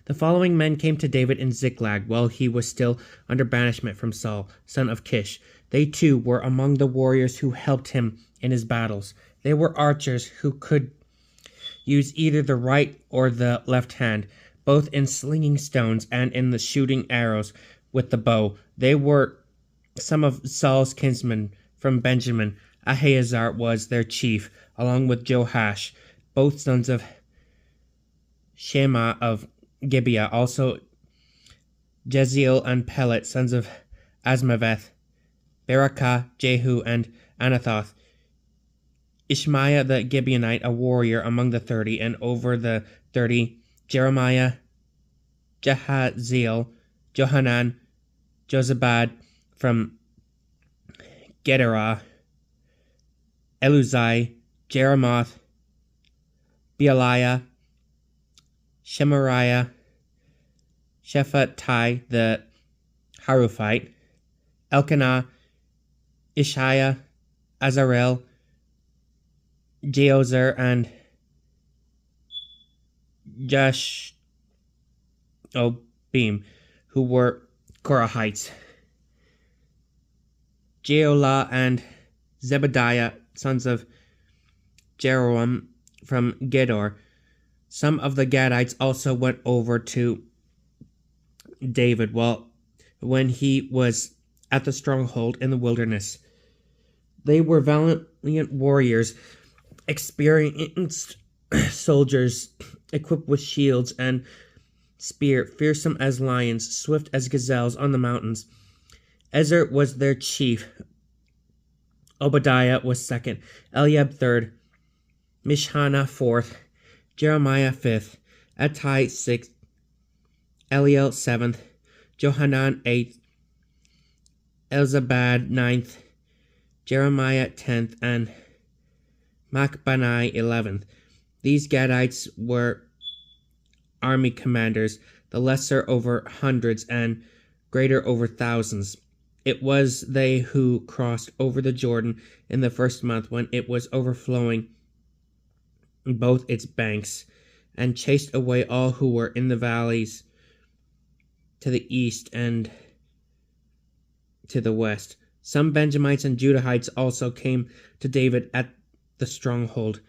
The following men came to David in Ziklag while he was still under banishment from Saul, son of Kish. They too were among the warriors who helped him in his battles. They were archers who could use either the right or the left hand, both in slinging stones and in the shooting arrows with the bow. They were some of Saul's kinsmen from Benjamin. Ahiezer was their chief, along with Joash, both sons of Shema of Gibeah, also Jeziel and Pelet, sons of Asmaveth, Berakah, Jehu, and Anathoth. Ishmaiah the Gibeonite, a warrior among the 30, and over the 30, Jeremiah, Jahaziel, Johanan, Jozabad from Gederah, Eluzai, Jeremoth, Bealiah, Shemariah, Shephatai the Haruphite, Elkanah, Ishiah, Azarel, Jeozer, and Jashobim, who were Korahites. Jeolah and Zebediah, sons of Jeroam from Gedor. Some of the Gadites also went over to David when he was at the stronghold in the wilderness. They were valiant warriors, experienced soldiers, equipped with shields and spear, fearsome as lions, swift as gazelles on the mountains. Ezer was their chief. Obadiah was second, Eliab third, Mishhana fourth, Jeremiah fifth, Attai sixth, Eliel seventh, Johanan eighth, Elzabad ninth, Jeremiah 10th, and Machbanai 11th. These Gadites were army commanders, the lesser over hundreds and greater over thousands. It was they who crossed over the Jordan in the first month when it was overflowing both its banks, and chased away all who were in the valleys to the east and to the west. Some Benjamites and Judahites also came to David at the stronghold.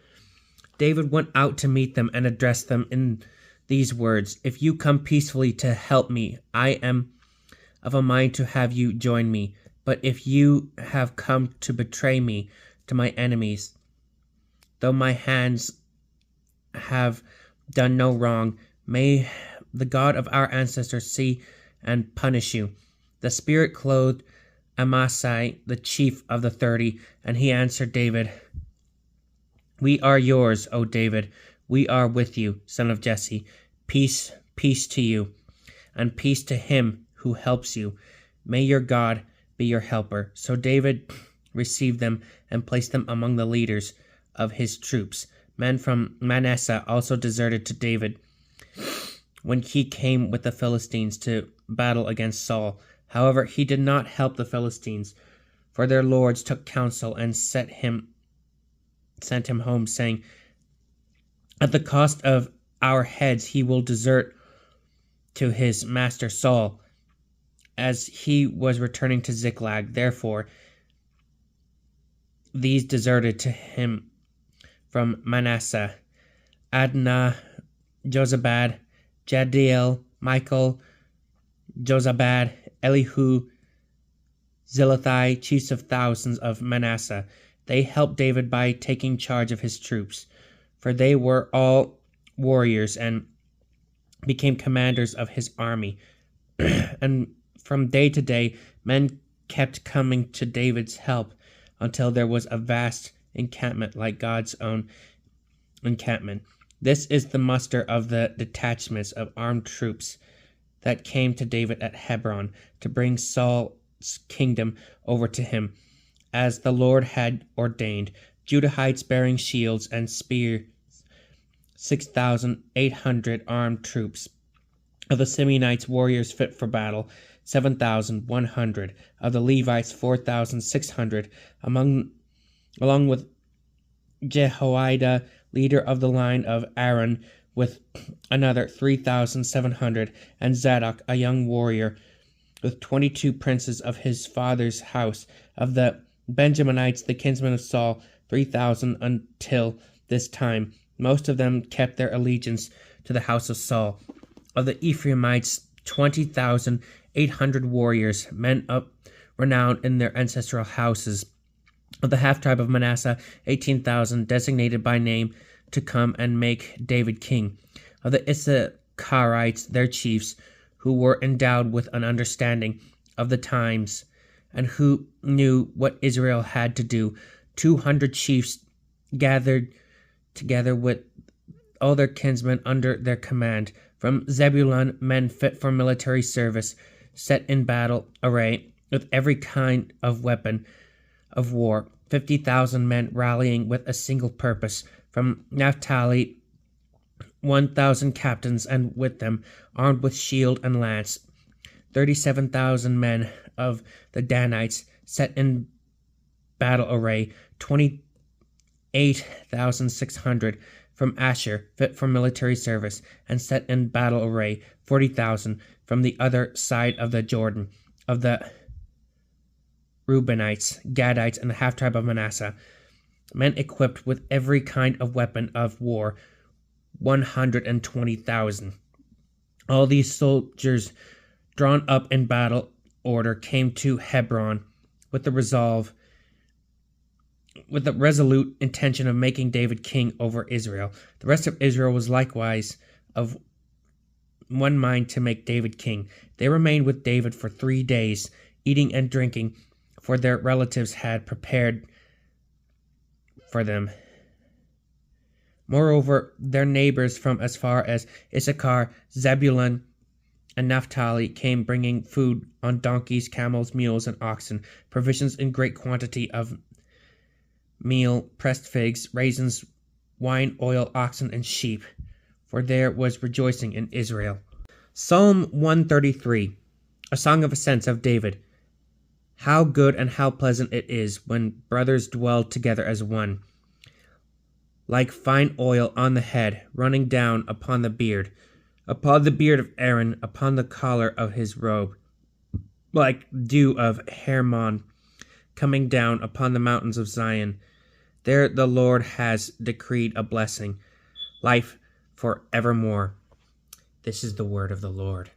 David went out to meet them and addressed them in these words: "If you come peacefully to help me, I am of a mind to have you join me. But if you have come to betray me to my enemies, though my hands have done no wrong, may the God of our ancestors see and punish you." The Spirit clothed Amasai, the chief of the 30, and he answered David, "We are yours, O David. We are with you, son of Jesse. Peace, peace to you, and peace to him who helps you. May your God be your helper." So David received them and placed them among the leaders of his troops. Men from Manasseh also deserted to David when he came with the Philistines to battle against Saul. However, he did not help the Philistines, for their lords took counsel and sent him home, saying, "At the cost of our heads he will desert to his master Saul," as he was returning to Ziklag. Therefore, these deserted to him from Manasseh: Adnah, Jozabad, Jadiel, Michael, Jozabad, Elihu, Zilithai, chiefs of thousands of Manasseh. They helped David by taking charge of his troops, for they were all warriors and became commanders of his army. And from day to day, men kept coming to David's help until there was a vast encampment like God's own encampment. This is the muster of the detachments of armed troops that came to David at Hebron to bring Saul's kingdom over to him, as the Lord had ordained. Judahites bearing shields and spears, 6,800 armed troops. Of the Simeonites, warriors fit for battle, 7,100. Of the Levites, 4,600, along with Jehoiada, leader of the line of Aaron, with another 3,700, and Zadok, a young warrior, with 22 princes of his father's house. Of the Benjaminites, the kinsmen of Saul, 3,000 until this time. Most of them kept their allegiance to the house of Saul. Of the Ephraimites, 20,800 warriors, men of renown in their ancestral houses. Of the half-tribe of Manasseh, 18,000, designated by name to come and make David king. Of the Issacharites, their chiefs, who were endowed with an understanding of the times, and who knew what Israel had to do, 200 chiefs gathered together with all their kinsmen under their command. From Zebulun, men fit for military service, set in battle array, with every kind of weapon of war, 50,000 men rallying with a single purpose. From Naphtali, 1,000 captains, and with them, armed with shield and lance, 37,000 men. Of the Danites, set in battle array, 28,600. From Asher, fit for military service, and set in battle array, 40,000. From the other side of the Jordan, of the Reubenites, Gadites, and the half-tribe of Manasseh, men equipped with every kind of weapon of war, 120,000. All these soldiers, drawn up in battle order, came to Hebron with the resolute intention of making David king over Israel. The rest of Israel was likewise of one mind to make David king. They remained with David for 3 days, eating and drinking, for their relatives had prepared for them. Moreover, their neighbors from as far as Issachar, Zebulun, and Naphtali came, bringing food on donkeys, camels, mules, and oxen, provisions in great quantity of meal, pressed figs, raisins, wine, oil, oxen, and sheep, for there was rejoicing in Israel. Psalm 133, a song of ascents of David. How good and how pleasant it is when brothers dwell together as one. Like fine oil on the head, running down upon the beard of Aaron, upon the collar of his robe, like dew of Hermon, coming down upon the mountains of Zion. There the Lord has decreed a blessing, life for evermore. This is the word of the Lord.